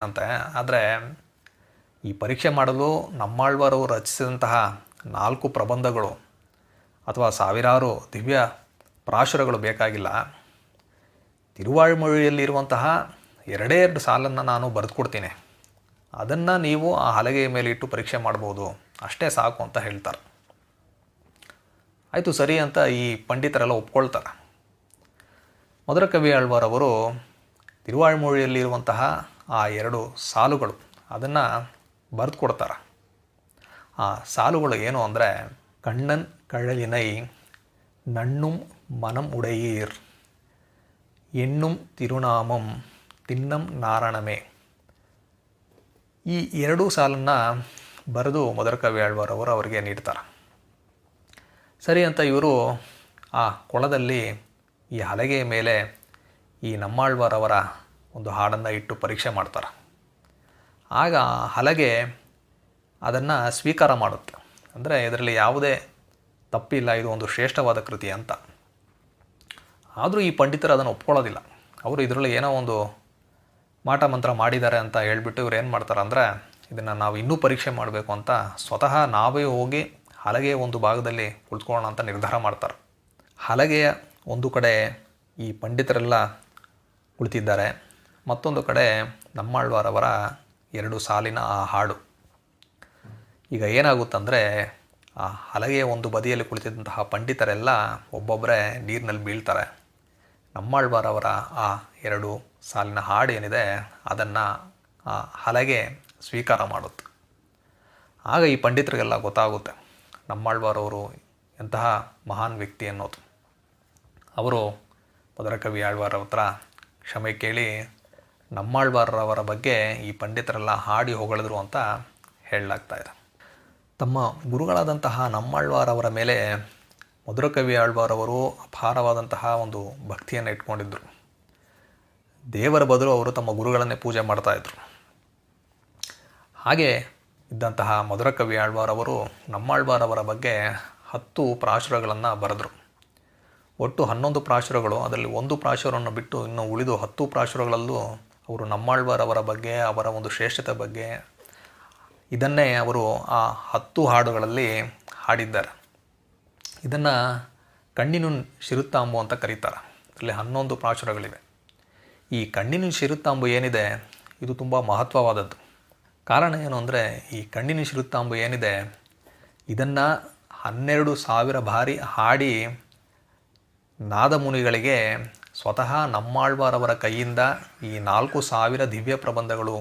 ಅಂತೆ. ಆದರೆ ಈ ಪರೀಕ್ಷೆ ಮಾಡಲು ನಮ್ಮಾಳ್ವಾರವರು ರಚಿಸಿದಂತಹ 4 ಪ್ರಬಂಧಗಳು ಅಥವಾ ಸಾವಿರಾರು ದಿವ್ಯ ಪ್ರಾಶುರಗಳು ಬೇಕಾಗಿಲ್ಲ. ತಿರುವಾಳ್ಮೊழிಯಲ್ಲಿರುವಂತಹ 2 ಸಾಲನ್ನು ನಾನು ಬರೆದುಕೊಡ್ತೀನಿ, ಅದನ್ನು ನೀವು ಆ ಹಲಗೆಯ ಮೇಲೆ ಇಟ್ಟು ಪರೀಕ್ಷೆ ಮಾಡ್ಬೋದು, ಅಷ್ಟೇ ಸಾಕು ಅಂತ ಹೇಳ್ತಾರೆ. ಆಯಿತು ಸರಿ ಅಂತ ಈ ಪಂಡಿತರೆಲ್ಲ ಒಪ್ಕೊಳ್ತಾರೆ. ಮಧುರಕವಿ ಆಳ್ವಾರವರು ತಿರುವಾಳ್ಮೊழிಯಲ್ಲಿರುವಂತಹ ಆ 2 ಸಾಲುಗಳು ಅದನ್ನು ಬರೆದು ಕೊಡ್ತಾರೆ. ಆ ಸಾಲುಗಳು ಏನು ಅಂದರೆ, ಕಣ್ಣನ್ ಕழலினை நண்ணும் மனம் உடையீர் ಎಣ್ಣುಂ ತಿರುನಾಮಂ ತಿನ್ನಂ ನಾರಣಮೇ. ಈ 2 ಸಾಲನ್ನು ಬರೆದು ಮಧುರಕವಿ ಆಳ್ವಾರವರು ಅವರಿಗೆ ನೀಡ್ತಾರೆ. ಸರಿ ಅಂತ ಇವರು ಆ ಕೊಳದಲ್ಲಿ ಈ ಹಲಗೆಯ ಮೇಲೆ ಈ ನಮ್ಮಾಳ್ವಾರವರ ಒಂದು ಹಾಡನ್ನು ಇಟ್ಟು ಪರೀಕ್ಷೆ ಮಾಡ್ತಾರೆ. ಆಗ ಹಲಗೆ ಅದನ್ನು ಸ್ವೀಕಾರ ಮಾಡುತ್ತೆ. ಅಂದರೆ ಇದರಲ್ಲಿ ಯಾವುದೇ ತಪ್ಪಿಲ್ಲ, ಇದು ಒಂದು ಶ್ರೇಷ್ಠವಾದ ಕೃತಿ ಅಂತ. ಆದರೂ ಈ ಪಂಡಿತರು ಅದನ್ನು ಒಪ್ಕೊಳ್ಳೋದಿಲ್ಲ. ಅವರು ಇದರಲ್ಲಿ ಏನೋ ಒಂದು ಮಾಟ ಮಂತ್ರ ಮಾಡಿದ್ದಾರೆ ಅಂತ ಹೇಳ್ಬಿಟ್ಟು ಇವ್ರು ಏನು ಮಾಡ್ತಾರೆ ಅಂದರೆ, ಇದನ್ನು ನಾವು ಇನ್ನೂ ಪರೀಕ್ಷೆ ಮಾಡಬೇಕು ಅಂತ ಸ್ವತಃ ನಾವೇ ಹೋಗಿ ಹಲಗೆಯ ಒಂದು ಭಾಗದಲ್ಲಿ ಕುಳಿತುಕೊಳ್ಳೋಣ ಅಂತ ನಿರ್ಧಾರ ಮಾಡ್ತಾರೆ. ಹಲಗೆಯ ಒಂದು ಕಡೆ ಈ ಪಂಡಿತರೆಲ್ಲ ಕುಳಿತಿದ್ದಾರೆ, ಮತ್ತೊಂದು ಕಡೆ ನಮ್ಮಾಳ್ವಾರವರ 2 ಸಾಲಿನ ಆ ಹಾಡು. ಈಗ ಏನಾಗುತ್ತಂದರೆ, ಆ ಹಲಗೆಯ ಒಂದು ಬದಿಯಲ್ಲಿ ಕುಳಿತಿದ್ದಂತಹ ಪಂಡಿತರೆಲ್ಲ ಒಬ್ಬೊಬ್ಬರೇ ನೀರಿನಲ್ಲಿ ಬೀಳ್ತಾರೆ. ನಮ್ಮಾಳ್ವಾರವರ ಆ 2 ಸಾಲಿನ ಹಾಡು ಏನಿದೆ ಅದನ್ನು ಆ ಹಲಗೆ ಸ್ವೀಕಾರ ಮಾಡುತ್ತೆ. ಆಗ ಈ ಪಂಡಿತರಿಗೆಲ್ಲ ಗೊತ್ತಾಗುತ್ತೆ ನಮ್ಮಾಳ್ವಾರವರು ಎಂತಹ ಮಹಾನ್ ವ್ಯಕ್ತಿ ಅನ್ನೋದು. ಅವರು ಮಧುರಕವಿ ಆಳ್ವಾರವ್ರ ಹತ್ರ ಕ್ಷಮೆ ಕೇಳಿ ನಮ್ಮಾಳ್ವಾರವರ ಬಗ್ಗೆ ಈ ಪಂಡಿತರೆಲ್ಲ ಹಾಡಿ ಹೊಗಳಿದ್ರು ಅಂತ ಹೇಳಲಾಗ್ತಾ ಇದೆ. ತಮ್ಮ ಗುರುಗಳಾದಂತಹ ನಮ್ಮಾಳ್ವಾರವರ ಮೇಲೆ ಮಧುರಕವಿ ಆಳ್ವಾರವರು ಅಪಾರವಾದಂತಹ ಒಂದು ಭಕ್ತಿಯನ್ನು ಇಟ್ಕೊಂಡಿದ್ದರು. ದೇವರ ಬದಲು ಅವರು ತಮ್ಮ ಗುರುಗಳನ್ನೇ ಪೂಜೆ ಮಾಡ್ತಾಯಿದ್ರು. ಹಾಗೆ ಇದ್ದಂತಹ ಮಧುರಕವಿ ಆಳ್ವಾರವರು ನಮ್ಮಾಳ್ವಾರವರ ಬಗ್ಗೆ 10 ಪ್ರಾಶುರಗಳನ್ನು ಬರೆದರು. ಒಟ್ಟು 11 ಪ್ರಾಶುರಗಳು, ಅದರಲ್ಲಿ 1 ಪ್ರಾಶುರವನ್ನು ಬಿಟ್ಟು ಇನ್ನು ಉಳಿದು 10 ಪ್ರಾಶುರಗಳಲ್ಲೂ ಅವರು ನಮ್ಮಾಳ್ವಾರವರ ಬಗ್ಗೆ, ಅವರ ಒಂದು ಶ್ರೇಷ್ಠತೆ ಬಗ್ಗೆ ಇದನ್ನೇ ಅವರು ಆ 10 ಹಾಡುಗಳಲ್ಲಿ ಹಾಡಿದ್ದಾರೆ. ಇದನ್ನು ಕಣ್ಣಿನ ಶಿರುತ್ತಾಂಬು ಅಂತ ಕರೀತಾರೆ. ಇದರಲ್ಲಿ 11 ಪ್ರಾಶುರಗಳಿವೆ. ಈ ಕಣ್ಣಿನ ಶಿರುತ್ತಾಂಬು ಏನಿದೆ ಇದು ತುಂಬ ಮಹತ್ವವಾದದ್ದು. ಕಾರಣ ಏನು ಅಂದರೆ, ಈ ಕಣ್ಣಿನ ಶಿರುತ್ತಾಂಬು ಏನಿದೆ ಇದನ್ನು 12,000 ಬಾರಿ ಹಾಡಿ ನಾದಮುನಿಗಳಿಗೆ ಸ್ವತಃ ನಮ್ಮಾಳ್ವಾರವರ ಕೈಯಿಂದ ಈ 4,000 ದಿವ್ಯ ಪ್ರಬಂಧಗಳು